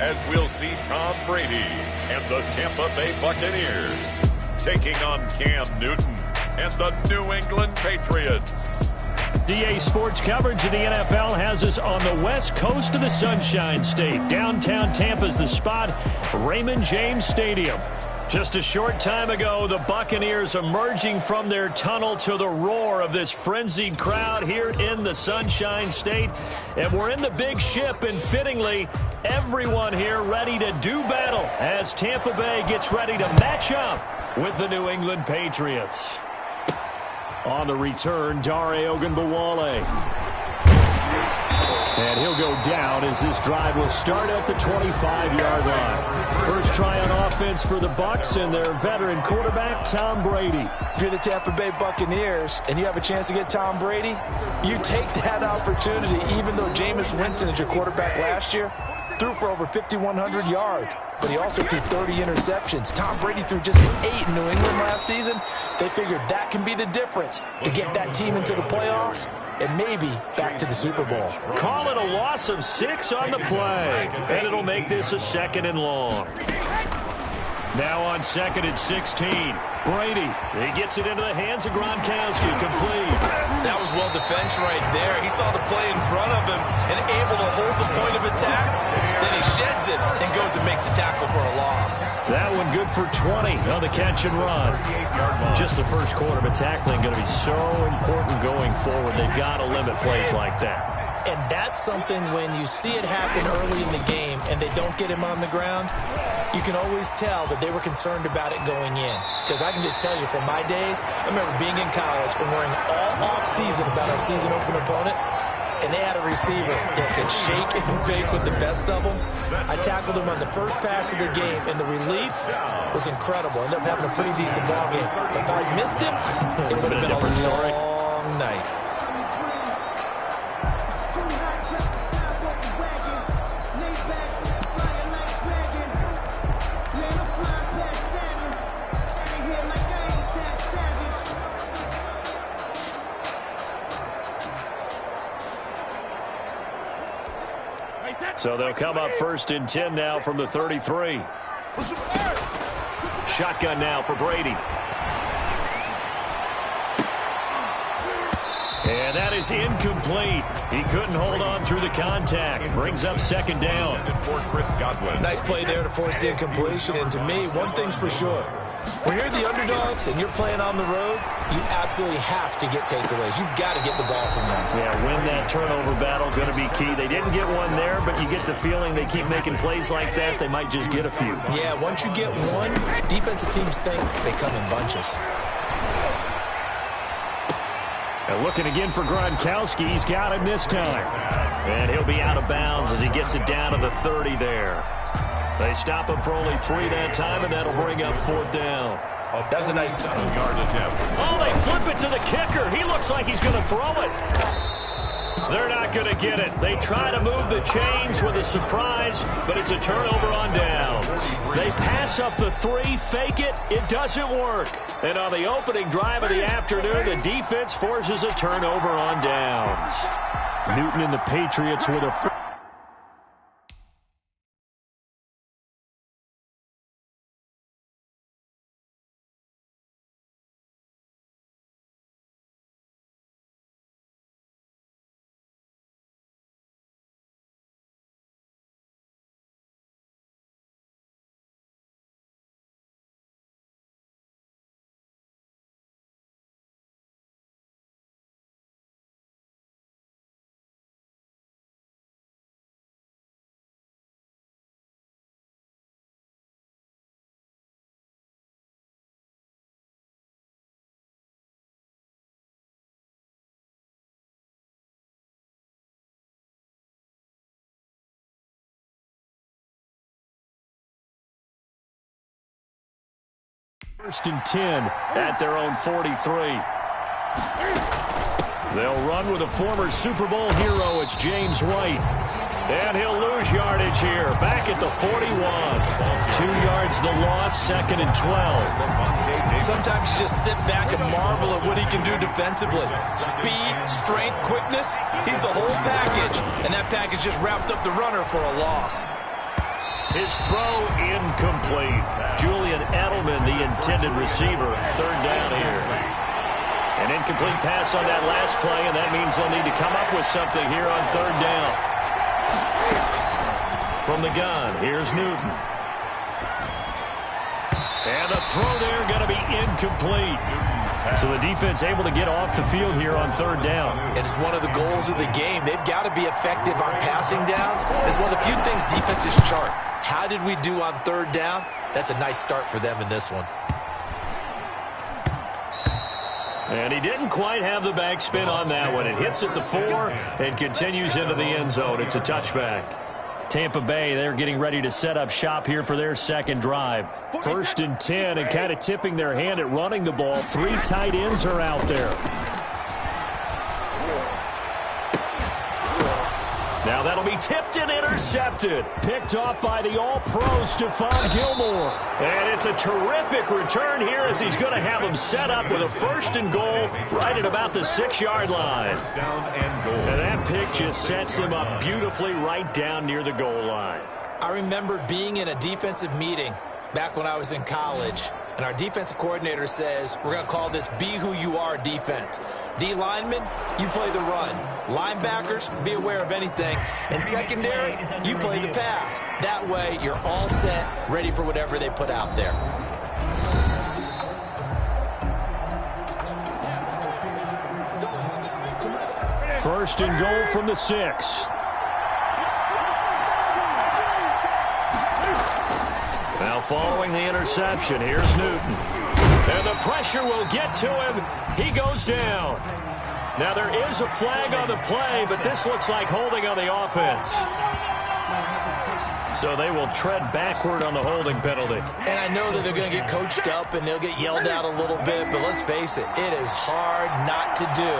as we'll see Tom Brady and the Tampa Bay Buccaneers taking on Cam Newton and the New England Patriots. DA Sports coverage of the NFL has us on the west coast of the Sunshine State. Downtown Tampa's the spot, Raymond James Stadium. Just a short time ago, the Buccaneers emerging from their tunnel to the roar of this frenzied crowd here in the Sunshine State. And we're in the big ship, and fittingly, everyone here ready to do battle as Tampa Bay gets ready to match up with the New England Patriots. On the return, Dare Ogunbowale. And he'll go down as this drive will start at the 25-yard line. First try on offense for the Bucs and their veteran quarterback, Tom Brady. If you're the Tampa Bay Buccaneers and you have a chance to get Tom Brady, you take that opportunity, even though Jameis Winston is your quarterback last year. Threw for over 5,100 yards, but he also threw 30 interceptions. Tom Brady threw just 8 in New England last season. They figured that can be the difference to get that team into the playoffs and maybe back to the Super Bowl. Call it a loss of 6 on the play, and it'll make this a 2nd and long. Now on 2nd and 16. Brady, he gets it into the hands of Gronkowski, complete. That was well defense right there. He saw the play in front of him and able to hold the point of attack. Then he sheds it and goes and makes a tackle for a loss. That one good for 20 on the catch and run. Just the first quarter, but tackling going to be so important going forward. They've got to limit plays like that. And that's something when you see it happen early in the game and they don't get him on the ground, you can always tell that they were concerned about it going in. Because I can just tell you from my days, I remember being in college and worrying all off-season about our season opener opponent, and they had a receiver that could shake and bake with the best of them. I tackled him on the first pass of the game, and the relief was incredible. Ended up having a pretty decent ball game. But if I'd missed him, it would have been a long night. So they'll come up 1st and 10 now from the 33. Shotgun now for Brady. And that is incomplete. He couldn't hold on through the contact. Brings up 2nd down. Nice play there to force the incompletion. And to me, one thing's for sure. When you're the underdogs and you're playing on the road, you absolutely have to get takeaways. You've got to get the ball from them. Yeah, win that turnover battle, going to be key. They didn't get one there, but you get the feeling they keep making plays like that, they might just get a few. Yeah, once you get one, defensive teams think they come in bunches. And looking again for Gronkowski. He's got him this time. And he'll be out of bounds as he gets it down to the 30 there. They stop him for only 3 that time, and that'll bring up 4th down. That was a nice yard attempt. Oh, they flip it to the kicker. He looks like he's going to throw it. They're not going to get it. They try to move the chains with a surprise, but it's a turnover on downs. They pass up the 3, fake it. It doesn't work. And on the opening drive of the afternoon, the defense forces a turnover on downs. Newton and the Patriots with a... First and 10 at their own 43. They'll run with a former Super Bowl hero. It's James White. And he'll lose yardage here. Back at the 41. 2 yards the loss, 2nd and 12. Sometimes you just sit back and marvel at what he can do defensively. Speed, strength, quickness. He's the whole package. And that package just wrapped up the runner for a loss. His throw incomplete. Julian Edelman, the intended receiver. Third down here. An incomplete pass on that last play, and that means they'll need to come up with something here on third down. From the gun, here's Newton. And the throw there going to be incomplete. So the defense able to get off the field here on third down. It is one of the goals of the game. They've got to be effective on passing downs. It's one of the few things defenses chart. How did we do on third down? That's a nice start for them in this one. And he didn't quite have the backspin on that one. It hits at the 4 and continues into the end zone. It's a touchback. Tampa Bay, they're getting ready to set up shop here for their second drive. 1st and 10, and kind of tipping their hand at running the ball. 3 tight ends are out there. Now that'll be tipped and intercepted. Picked off by the all-pro Stephon Gilmore. And it's a terrific return here as he's going to have him set up with a 1st and goal right at about the 6-yard line. And that pick just sets him up beautifully right down near the goal line. I remember being in a defensive meeting back when I was in college, and our defensive coordinator says, we're going to call this Be Who You Are defense. D linemen, you play the run. Linebackers, be aware of anything. And secondary, you play the pass. That way, you're all set, ready for whatever they put out there. First and goal from the 6. Now following the interception, here's Newton. And the pressure will get to him. He goes down. Now there is a flag on the play, but this looks like holding on the offense. So they will tread backward on the holding penalty. And I know that they're going to get coached up and they'll get yelled at a little bit, but let's face it, it is hard not to do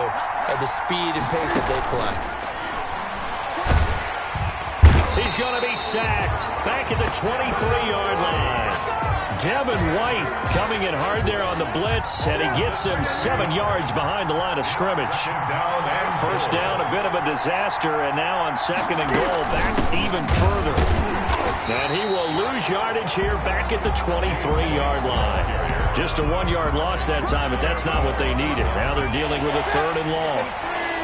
at the speed and pace that they play. He's going to be sacked back at the 23-yard line. Devin White coming in hard there on the blitz, and he gets him 7 yards behind the line of scrimmage. First down, a bit of a disaster, and now on 2nd and goal, back even further. And he will lose yardage here back at the 23-yard line. Just a 1-yard loss that time, but that's not what they needed. Now they're dealing with a 3rd and long.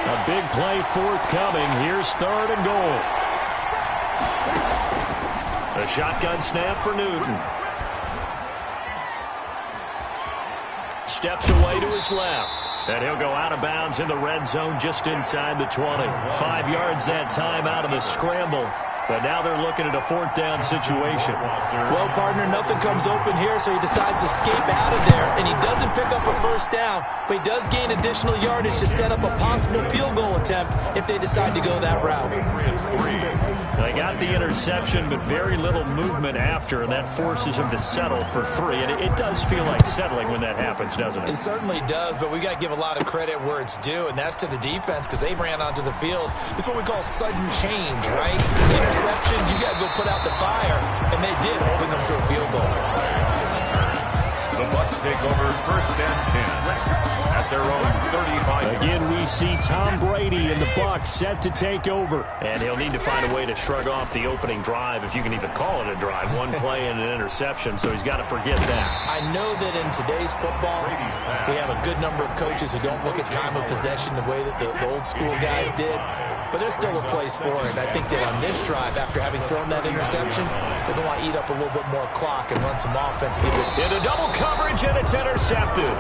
A big play forthcoming. Here's 3rd and goal. A shotgun snap for Newton. Steps away to his left. And he'll go out of bounds in the red zone just inside the 20. 5 yards that time out of the scramble. But now they're looking at a 4th down situation. Well, partner, nothing comes open here, so he decides to escape out of there. And he doesn't pick up a 1st down, but he does gain additional yardage to set up a possible field goal attempt if they decide to go that route. They got the interception, but very little movement after, and that forces him to settle for 3. And it does feel like settling when that happens, doesn't it? It certainly does, but we got to give a lot of credit where it's due, and that's to the defense because they ran onto the field. This is what we call sudden change, right? Interception, you got to go put out the fire, and they did, holding them to a field goal. The Bucs take over 1st and 10 at their own 35. Again, we see Tom Brady and the Bucs set to take over. And he'll need to find a way to shrug off the opening drive, if you can even call it a drive. 1 play and an interception, so he's got to forget that. I know that in today's football, we have a good number of coaches who don't look at time of possession the way that the old school guys did. But there's still a place for it. And I think that on this drive, after having thrown that interception, they're going to want to eat up a little bit more clock and run some offense. Into double coverage, and it's intercepted.